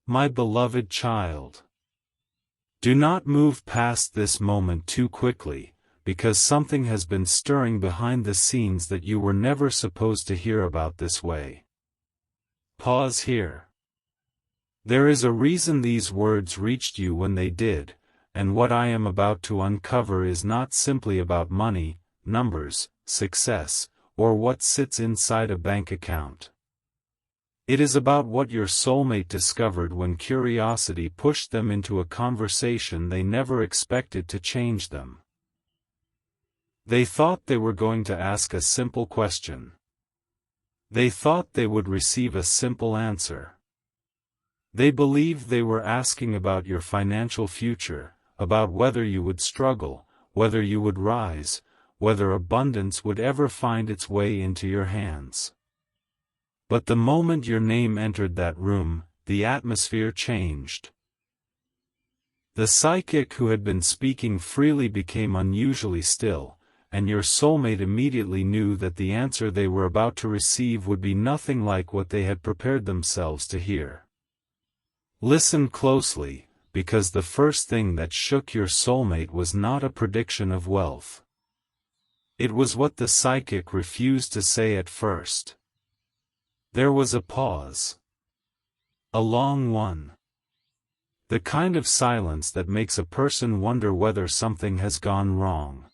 My beloved child. Do not move past this moment too quickly, because something has been stirring behind the scenes that you were never supposed to hear about this way. Pause here. There is a reason these words reached you when they did, and what I am about to uncover is not simply about money, numbers, success, or what sits inside a bank account. It is about what your soulmate discovered when curiosity pushed them into a conversation they never expected to change them. They thought they were going to ask a simple question. They thought they would receive a simple answer. They believed they were asking about your financial future, about whether you would struggle, whether you would rise, whether abundance would ever find its way into your hands. But the moment your name entered that room, the atmosphere changed. The psychic who had been speaking freely became unusually still, and your soulmate immediately knew that the answer they were about to receive would be nothing like what they had prepared themselves to hear. Listen closely, because the first thing that shook your soulmate was not a prediction of wealth. It was what the psychic refused to say at first. There was a pause. A long one. The kind of silence that makes a person wonder whether something has gone wrong.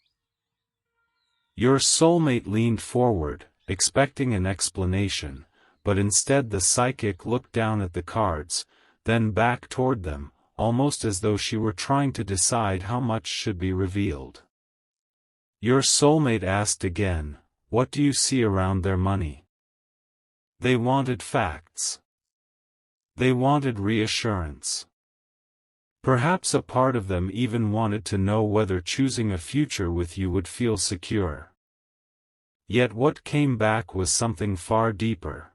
Your soulmate leaned forward, expecting an explanation, but instead the psychic looked down at the cards, then back toward them, almost as though she were trying to decide how much should be revealed. Your soulmate asked again, "What do you see around their money?" They wanted facts. They wanted reassurance. Perhaps a part of them even wanted to know whether choosing a future with you would feel secure. Yet what came back was something far deeper.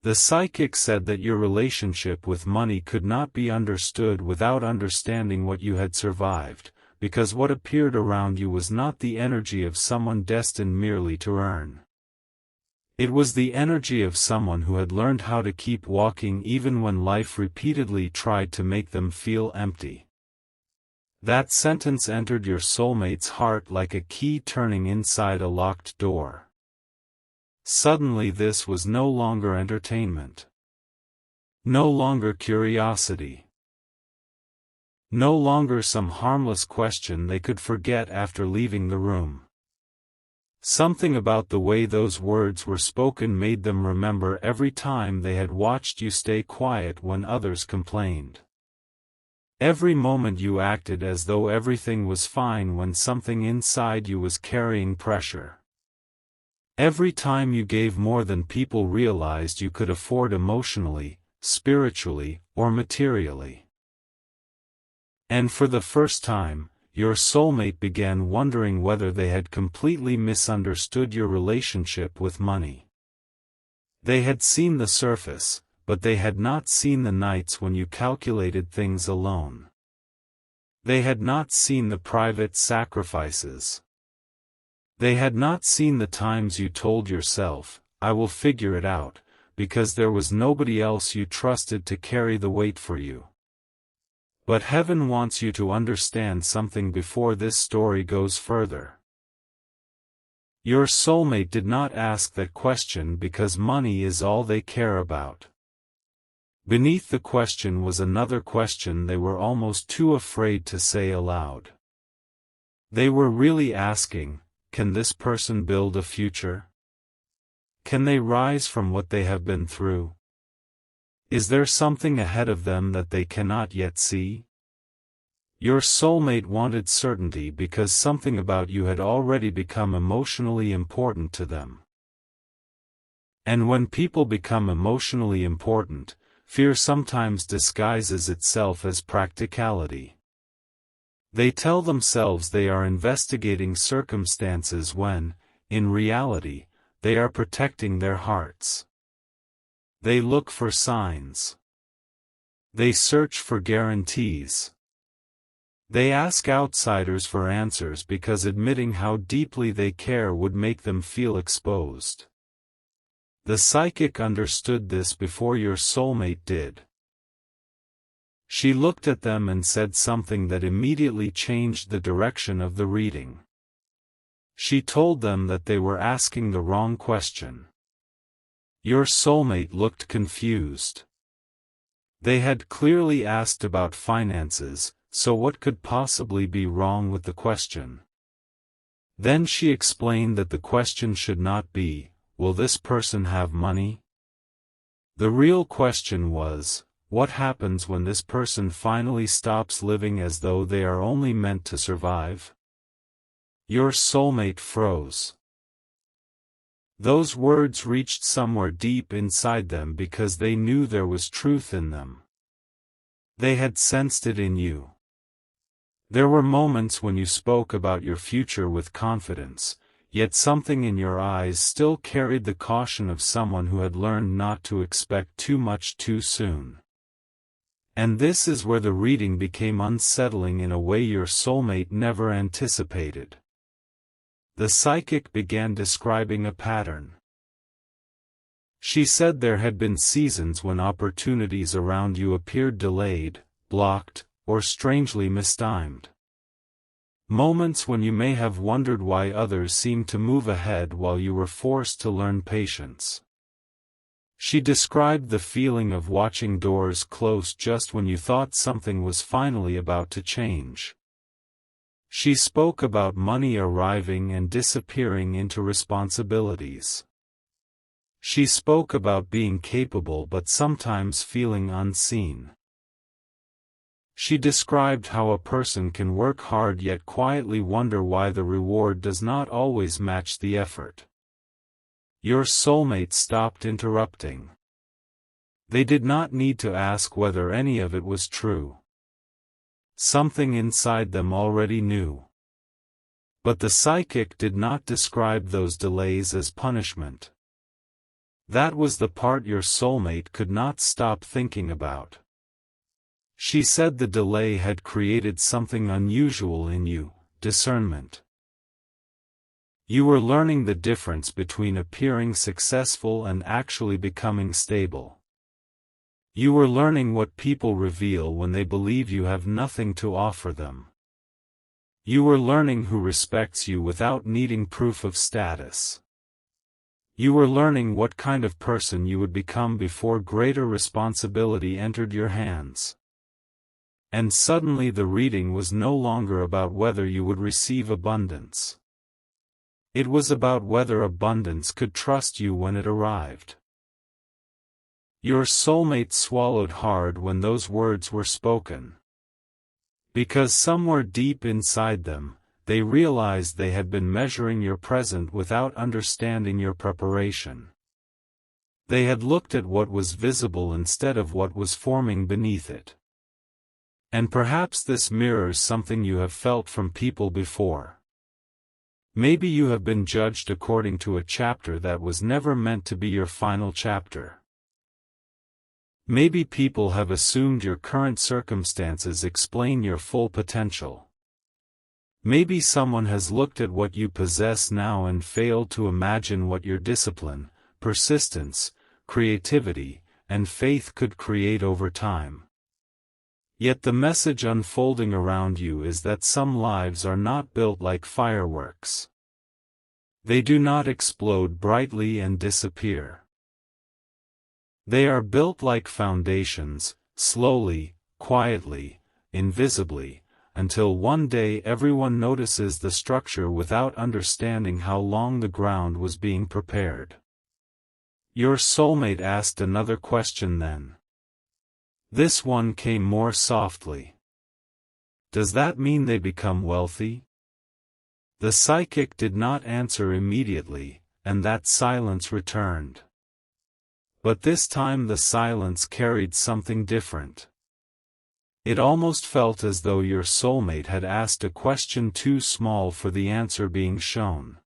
The psychic said that your relationship with money could not be understood without understanding what you had survived, because what appeared around you was not the energy of someone destined merely to earn. It was the energy of someone who had learned how to keep walking even when life repeatedly tried to make them feel empty. That sentence entered your soulmate's heart like a key turning inside a locked door. Suddenly this was no longer entertainment. No longer curiosity. No longer some harmless question they could forget after leaving the room. Something about the way those words were spoken made them remember every time they had watched you stay quiet when others complained. Every moment you acted as though everything was fine when something inside you was carrying pressure. Every time you gave more than people realized you could afford emotionally, spiritually, or materially. And for the first time, your soulmate began wondering whether they had completely misunderstood your relationship with money. They had seen the surface, but they had not seen the nights when you calculated things alone. They had not seen the private sacrifices. They had not seen the times you told yourself, "I will figure it out," because there was nobody else you trusted to carry the weight for you. But heaven wants you to understand something before this story goes further. Your soulmate did not ask that question because money is all they care about. Beneath the question was another question they were almost too afraid to say aloud. They were really asking, can this person build a future? Can they rise from what they have been through? Is there something ahead of them that they cannot yet see? Your soulmate wanted certainty because something about you had already become emotionally important to them. And when people become emotionally important, fear sometimes disguises itself as practicality. They tell themselves they are investigating circumstances when, in reality, they are protecting their hearts. They look for signs. They search for guarantees. They ask outsiders for answers because admitting how deeply they care would make them feel exposed. The psychic understood this before your soulmate did. She looked at them and said something that immediately changed the direction of the reading. She told them that they were asking the wrong question. Your soulmate looked confused. They had clearly asked about finances, so what could possibly be wrong with the question? Then she explained that the question should not be, will this person have money? The real question was, what happens when this person finally stops living as though they are only meant to survive? Your soulmate froze. Those words reached somewhere deep inside them because they knew there was truth in them. They had sensed it in you. There were moments when you spoke about your future with confidence, yet something in your eyes still carried the caution of someone who had learned not to expect too much too soon. And this is where the reading became unsettling in a way your soulmate never anticipated. The psychic began describing a pattern. She said there had been seasons when opportunities around you appeared delayed, blocked, or strangely mistimed. Moments when you may have wondered why others seemed to move ahead while you were forced to learn patience. She described the feeling of watching doors close just when you thought something was finally about to change. She spoke about money arriving and disappearing into responsibilities. She spoke about being capable but sometimes feeling unseen. She described how a person can work hard yet quietly wonder why the reward does not always match the effort. Your soulmate stopped interrupting. They did not need to ask whether any of it was true. Something inside them already knew. But the psychic did not describe those delays as punishment. That was the part your soulmate could not stop thinking about. She said the delay had created something unusual in you, discernment. You were learning the difference between appearing successful and actually becoming stable. You were learning what people reveal when they believe you have nothing to offer them. You were learning who respects you without needing proof of status. You were learning what kind of person you would become before greater responsibility entered your hands. And suddenly the reading was no longer about whether you would receive abundance. It was about whether abundance could trust you when it arrived. Your soulmate swallowed hard when those words were spoken. Because somewhere deep inside them, they realized they had been measuring your present without understanding your preparation. They had looked at what was visible instead of what was forming beneath it. And perhaps this mirrors something you have felt from people before. Maybe you have been judged according to a chapter that was never meant to be your final chapter. Maybe people have assumed your current circumstances explain your full potential. Maybe someone has looked at what you possess now and failed to imagine what your discipline, persistence, creativity, and faith could create over time. Yet the message unfolding around you is that some lives are not built like fireworks. They do not explode brightly and disappear. They are built like foundations, slowly, quietly, invisibly, until one day everyone notices the structure without understanding how long the ground was being prepared. Your soulmate asked another question then. This one came more softly. Does that mean they become wealthy? The psychic did not answer immediately, and that silence returned. But this time the silence carried something different. It almost felt as though your soulmate had asked a question too small for the answer being shown.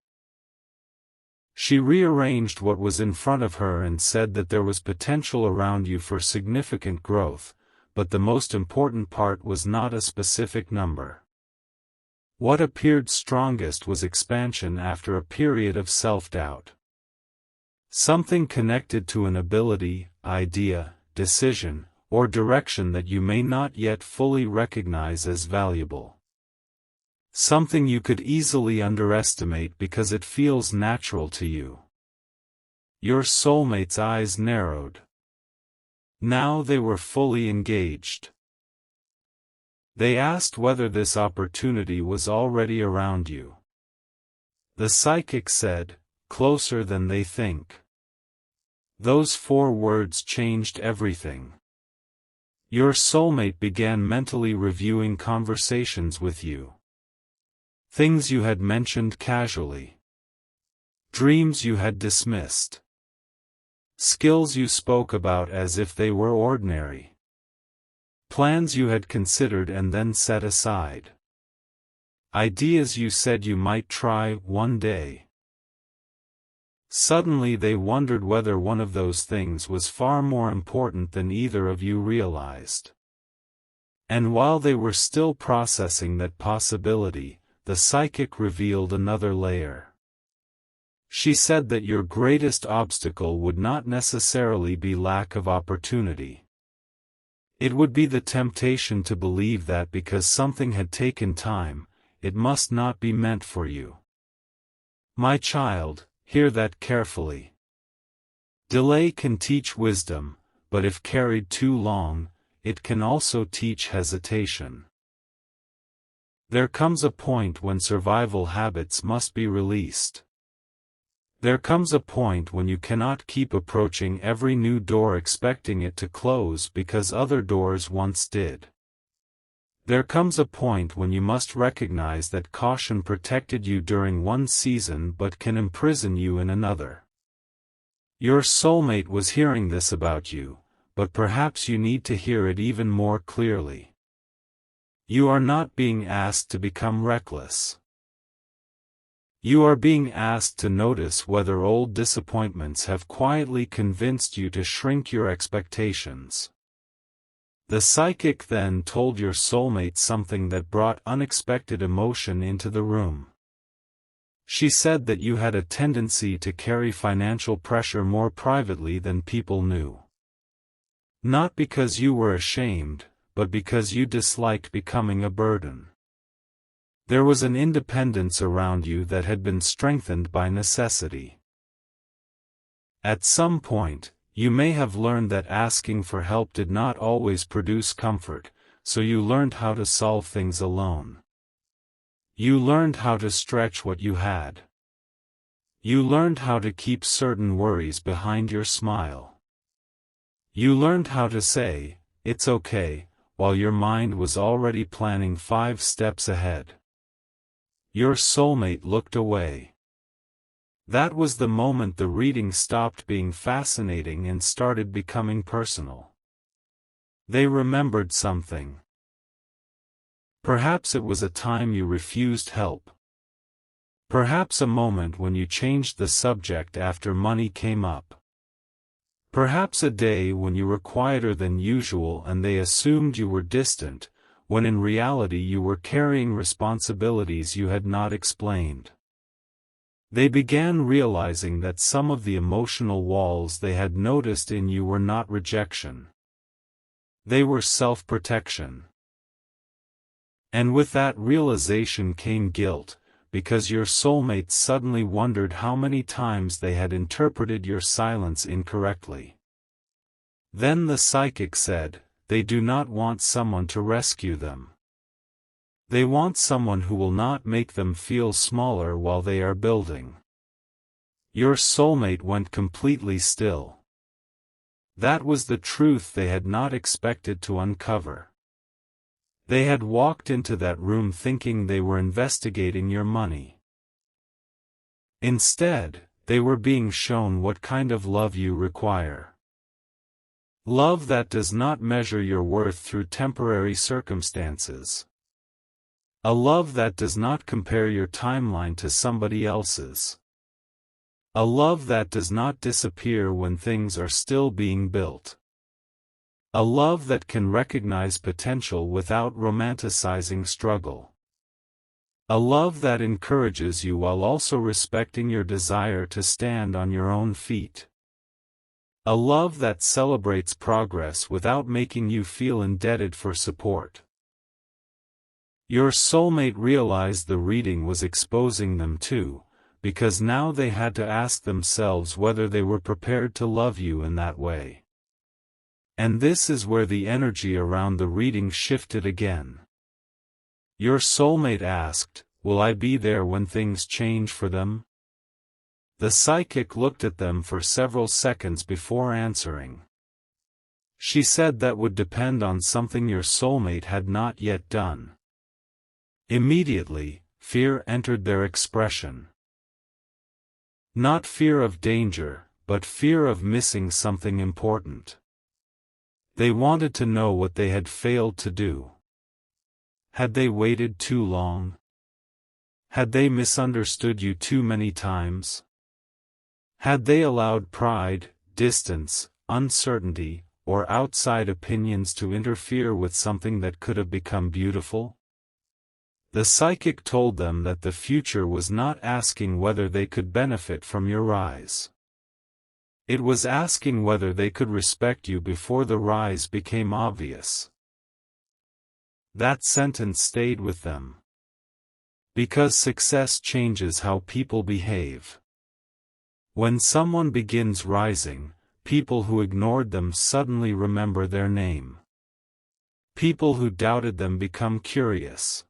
She rearranged what was in front of her and said that there was potential around you for significant growth, but the most important part was not a specific number. What appeared strongest was expansion after a period of self-doubt. Something connected to an ability, idea, decision, or direction that you may not yet fully recognize as valuable. Something you could easily underestimate because it feels natural to you. Your soulmate's eyes narrowed. Now they were fully engaged. They asked whether this opportunity was already around you. The psychic said, "Closer than they think." Those 4 words changed everything. Your soulmate began mentally reviewing conversations with you. Things you had mentioned casually. Dreams you had dismissed. Skills you spoke about as if they were ordinary. Plans you had considered and then set aside. Ideas you said you might try one day. Suddenly they wondered whether one of those things was far more important than either of you realized. And while they were still processing that possibility, the psychic revealed another layer. She said that your greatest obstacle would not necessarily be lack of opportunity. It would be the temptation to believe that because something had taken time, it must not be meant for you. My child, hear that carefully. Delay can teach wisdom, but if carried too long, it can also teach hesitation. There comes a point when survival habits must be released. There comes a point when you cannot keep approaching every new door expecting it to close because other doors once did. There comes a point when you must recognize that caution protected you during one season but can imprison you in another. Your soulmate was hearing this about you, but perhaps you need to hear it even more clearly. You are not being asked to become reckless. You are being asked to notice whether old disappointments have quietly convinced you to shrink your expectations. The psychic then told your soulmate something that brought unexpected emotion into the room. She said that you had a tendency to carry financial pressure more privately than people knew. Not because you were ashamed, but because you disliked becoming a burden. There was an independence around you that had been strengthened by necessity. At some point, you may have learned that asking for help did not always produce comfort, so you learned how to solve things alone. You learned how to stretch what you had. You learned how to keep certain worries behind your smile. You learned how to say, "It's okay," while your mind was already planning 5 steps ahead. Your soulmate looked away. That was the moment the reading stopped being fascinating and started becoming personal. They remembered something. Perhaps it was a time you refused help. Perhaps a moment when you changed the subject after money came up. Perhaps a day when you were quieter than usual and they assumed you were distant, when in reality you were carrying responsibilities you had not explained. They began realizing that some of the emotional walls they had noticed in you were not rejection. They were self-protection. And with that realization came guilt, because your soulmate suddenly wondered how many times they had interpreted your silence incorrectly. Then the psychic said, "They do not want someone to rescue them. They want someone who will not make them feel smaller while they are building." Your soulmate went completely still. That was the truth they had not expected to uncover. They had walked into that room thinking they were investigating your money. Instead, they were being shown what kind of love you require. Love that does not measure your worth through temporary circumstances. A love that does not compare your timeline to somebody else's. A love that does not disappear when things are still being built. A love that can recognize potential without romanticizing struggle. A love that encourages you while also respecting your desire to stand on your own feet. A love that celebrates progress without making you feel indebted for support. Your soulmate realized the reading was exposing them too, because now they had to ask themselves whether they were prepared to love you in that way. And this is where the energy around the reading shifted again. Your soulmate asked, "Will I be there when things change for them?" The psychic looked at them for several seconds before answering. She said that would depend on something your soulmate had not yet done. Immediately, fear entered their expression. Not fear of danger, but fear of missing something important. They wanted to know what they had failed to do. Had they waited too long? Had they misunderstood you too many times? Had they allowed pride, distance, uncertainty, or outside opinions to interfere with something that could have become beautiful? The psychic told them that the future was not asking whether they could benefit from your rise. It was asking whether they could respect you before the rise became obvious. That sentence stayed with them. Because success changes how people behave. When someone begins rising, people who ignored them suddenly remember their name. People who doubted them become curious.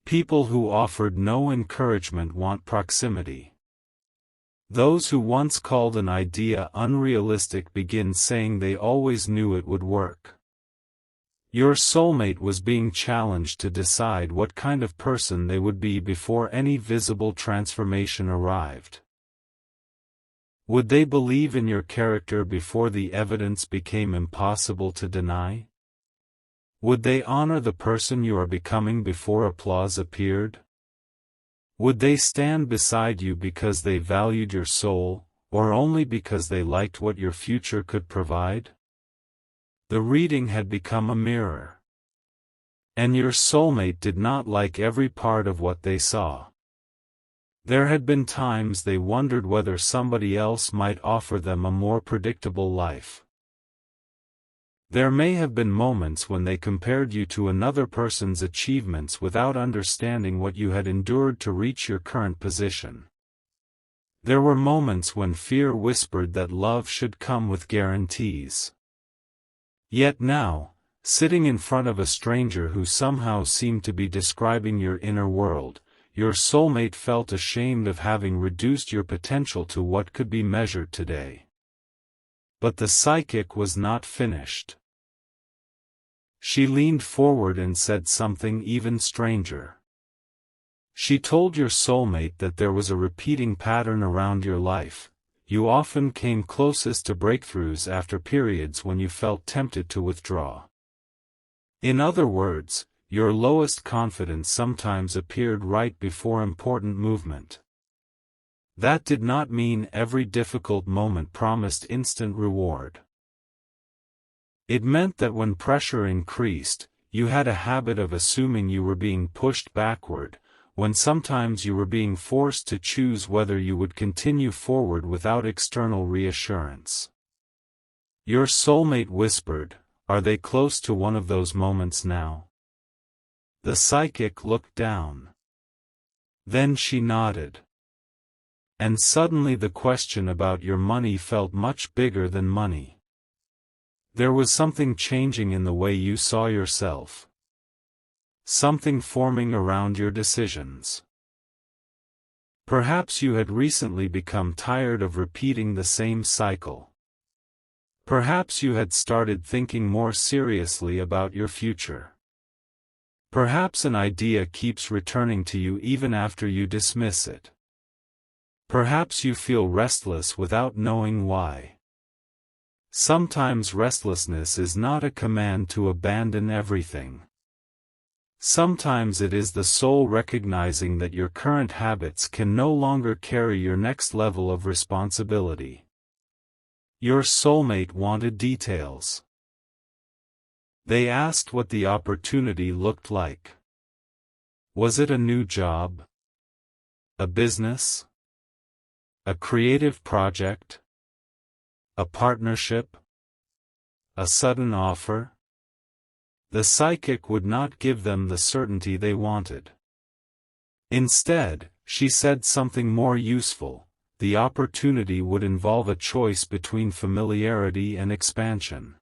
People who offered no encouragement want proximity. Those who once called an idea unrealistic begin saying they always knew it would work. Your soulmate was being challenged to decide what kind of person they would be before any visible transformation arrived. Would they believe in your character before the evidence became impossible to deny? Would they honor the person you are becoming before applause appeared? Would they stand beside you because they valued your soul, or only because they liked what your future could provide? The reading had become a mirror. And your soulmate did not like every part of what they saw. There had been times they wondered whether somebody else might offer them a more predictable life. There may have been moments when they compared you to another person's achievements without understanding what you had endured to reach your current position. There were moments when fear whispered that love should come with guarantees. Yet now, sitting in front of a stranger who somehow seemed to be describing your inner world, your soulmate felt ashamed of having reduced your potential to what could be measured today. But the psychic was not finished. She leaned forward and said something even stranger. She told your soulmate that there was a repeating pattern around your life. You often came closest to breakthroughs after periods when you felt tempted to withdraw. In other words, your lowest confidence sometimes appeared right before important movement. That did not mean every difficult moment promised instant reward. It meant that when pressure increased, you had a habit of assuming you were being pushed backward, when sometimes you were being forced to choose whether you would continue forward without external reassurance. Your soulmate whispered, "Are they close to one of those moments now?" The psychic looked down. Then she nodded. And suddenly the question about your money felt much bigger than money. There was something changing in the way you saw yourself. Something forming around your decisions. Perhaps you had recently become tired of repeating the same cycle. Perhaps you had started thinking more seriously about your future. Perhaps an idea keeps returning to you even after you dismiss it. Perhaps you feel restless without knowing why. Sometimes restlessness is not a command to abandon everything. Sometimes it is the soul recognizing that your current habits can no longer carry your next level of responsibility. Your soulmate wanted details. They asked what the opportunity looked like. Was it a new job? A business? A creative project? A partnership? A sudden offer? The psychic would not give them the certainty they wanted. Instead, she said something more useful: the opportunity would involve a choice between familiarity and expansion.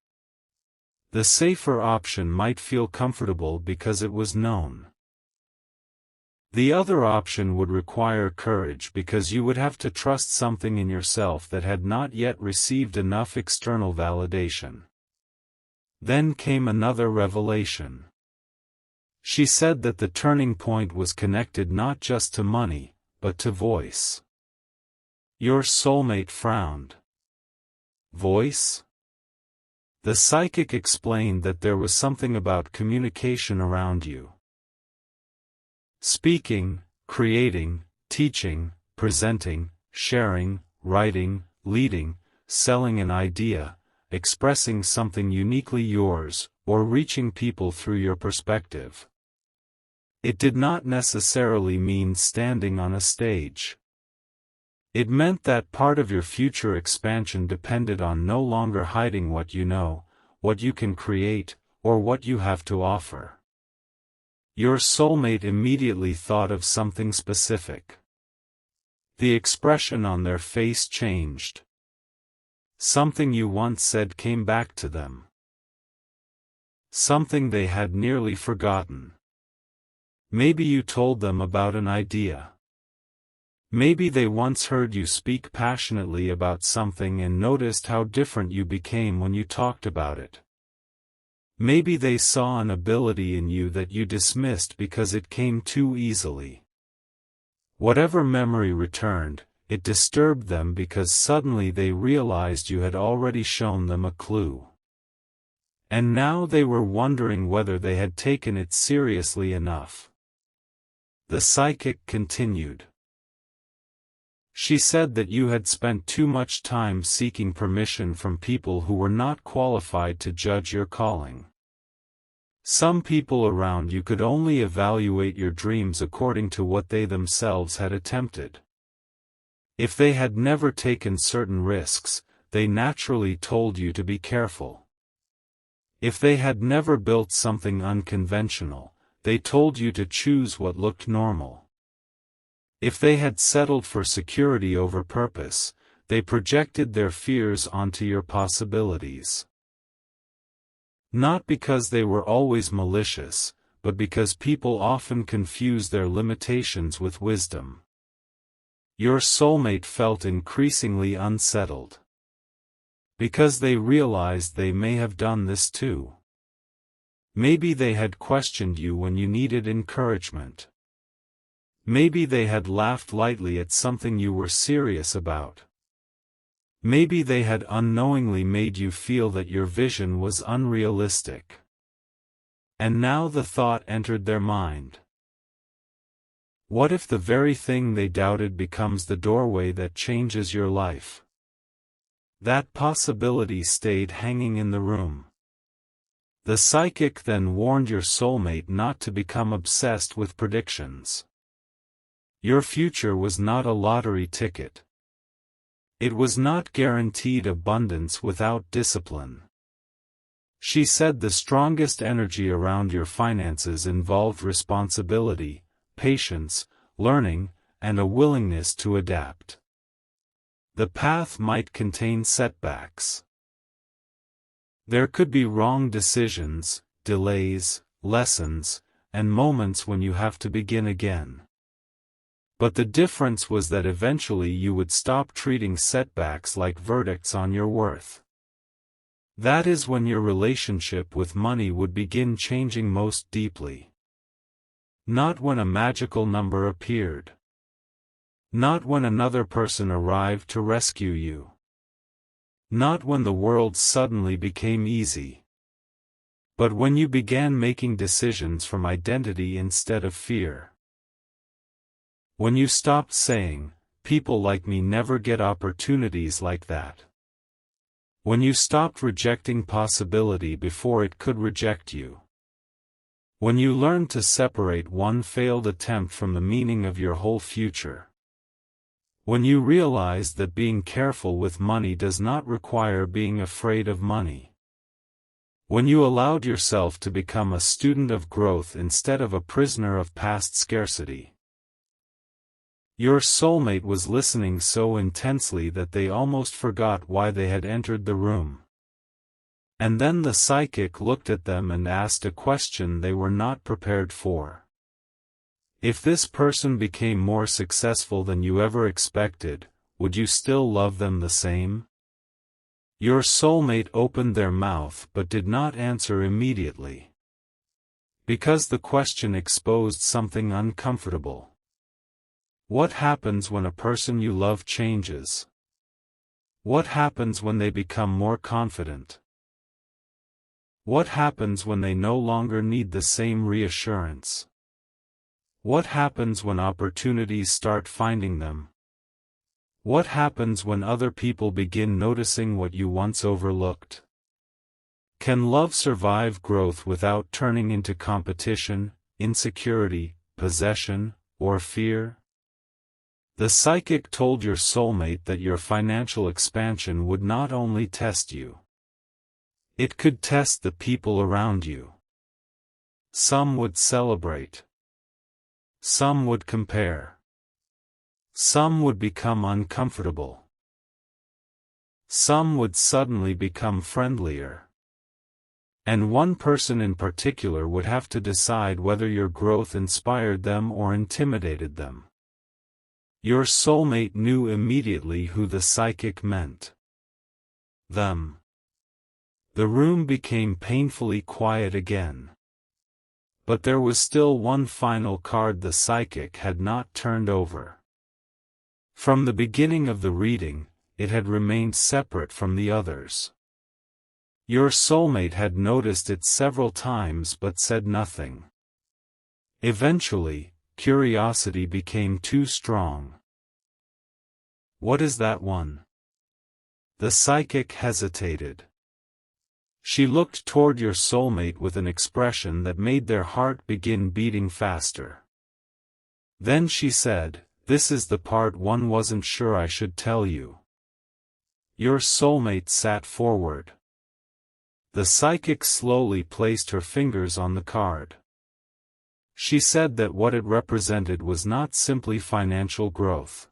The safer option might feel comfortable because it was known. The other option would require courage because you would have to trust something in yourself that had not yet received enough external validation. Then came another revelation. She said that the turning point was connected not just to money, but to voice. Your soulmate frowned. Voice? The psychic explained that there was something about communication around you. Speaking, creating, teaching, presenting, sharing, writing, leading, selling an idea, expressing something uniquely yours, or reaching people through your perspective. It did not necessarily mean standing on a stage. It meant that part of your future expansion depended on no longer hiding what you know, what you can create, or what you have to offer. Your soulmate immediately thought of something specific. The expression on their face changed. Something you once said came back to them. Something they had nearly forgotten. Maybe you told them about an idea. Maybe they once heard you speak passionately about something and noticed how different you became when you talked about it. Maybe they saw an ability in you that you dismissed because it came too easily. Whatever memory returned, it disturbed them because suddenly they realized you had already shown them a clue. And now they were wondering whether they had taken it seriously enough. The psychic continued. She said that you had spent too much time seeking permission from people who were not qualified to judge your calling. Some people around you could only evaluate your dreams according to what they themselves had attempted. If they had never taken certain risks, they naturally told you to be careful. If they had never built something unconventional, they told you to choose what looked normal. If they had settled for security over purpose, they projected their fears onto your possibilities. Not because they were always malicious, but because people often confuse their limitations with wisdom. Your soulmate felt increasingly unsettled. Because they realized they may have done this too. Maybe they had questioned you when you needed encouragement. Maybe they had laughed lightly at something you were serious about. Maybe they had unknowingly made you feel that your vision was unrealistic. And now the thought entered their mind. What if the very thing they doubted becomes the doorway that changes your life? That possibility stayed hanging in the room. The psychic then warned your soulmate not to become obsessed with predictions. Your future was not a lottery ticket. It was not guaranteed abundance without discipline. She said the strongest energy around your finances involved responsibility, patience, learning, and a willingness to adapt. The path might contain setbacks. There could be wrong decisions, delays, lessons, and moments when you have to begin again. But the difference was that eventually you would stop treating setbacks like verdicts on your worth. That is when your relationship with money would begin changing most deeply. Not when a magical number appeared. Not when another person arrived to rescue you. Not when the world suddenly became easy. But when you began making decisions from identity instead of fear. When you stopped saying, "People like me never get opportunities like that." When you stopped rejecting possibility before it could reject you. When you learn to separate one failed attempt from the meaning of your whole future. When you realize that being careful with money does not require being afraid of money. When you allowed yourself to become a student of growth instead of a prisoner of past scarcity. Your soulmate was listening so intensely that they almost forgot why they had entered the room. And then the psychic looked at them and asked a question they were not prepared for. If this person became more successful than you ever expected, would you still love them the same? Your soulmate opened their mouth but did not answer immediately. Because the question exposed something uncomfortable. What happens when a person you love changes? What happens when they become more confident? What happens when they no longer need the same reassurance? What happens when opportunities start finding them? What happens when other people begin noticing what you once overlooked? Can love survive growth without turning into competition, insecurity, possession, or fear? The psychic told your soulmate that your financial expansion would not only test you. It could test the people around you. Some would celebrate. Some would compare. Some would become uncomfortable. Some would suddenly become friendlier. And one person in particular would have to decide whether your growth inspired them or intimidated them. Your soulmate knew immediately who the psychic meant. Them. The room became painfully quiet again. But there was still one final card the psychic had not turned over. From the beginning of the reading, it had remained separate from the others. Your soulmate had noticed it several times but said nothing. Eventually, curiosity became too strong. What is that one? The psychic hesitated. She looked toward your soulmate with an expression that made their heart begin beating faster. Then she said, "This is the part one wasn't sure I should tell you." Your soulmate sat forward. The psychic slowly placed her fingers on the card. She said that what it represented was not simply financial growth.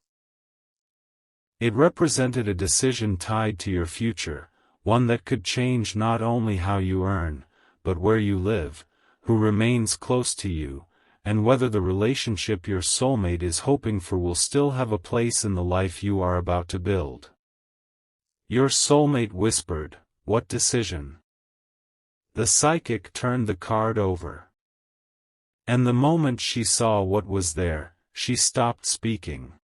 It represented a decision tied to your future, one that could change not only how you earn, but where you live, who remains close to you, and whether the relationship your soulmate is hoping for will still have a place in the life you are about to build. Your soulmate whispered, "What decision?" The psychic turned the card over. And the moment she saw what was there, she stopped speaking.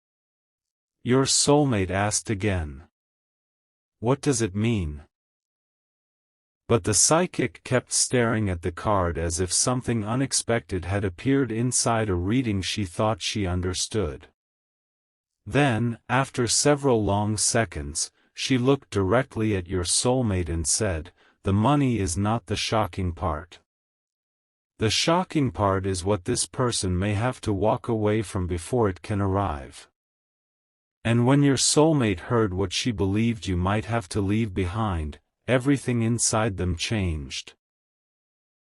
Your soulmate asked again. "What does it mean?" But the psychic kept staring at the card as if something unexpected had appeared inside a reading she thought she understood. Then, after several long seconds, she looked directly at your soulmate and said, "The money is not the shocking part. The shocking part is what this person may have to walk away from before it can arrive." And when your soulmate heard what she believed you might have to leave behind, everything inside them changed.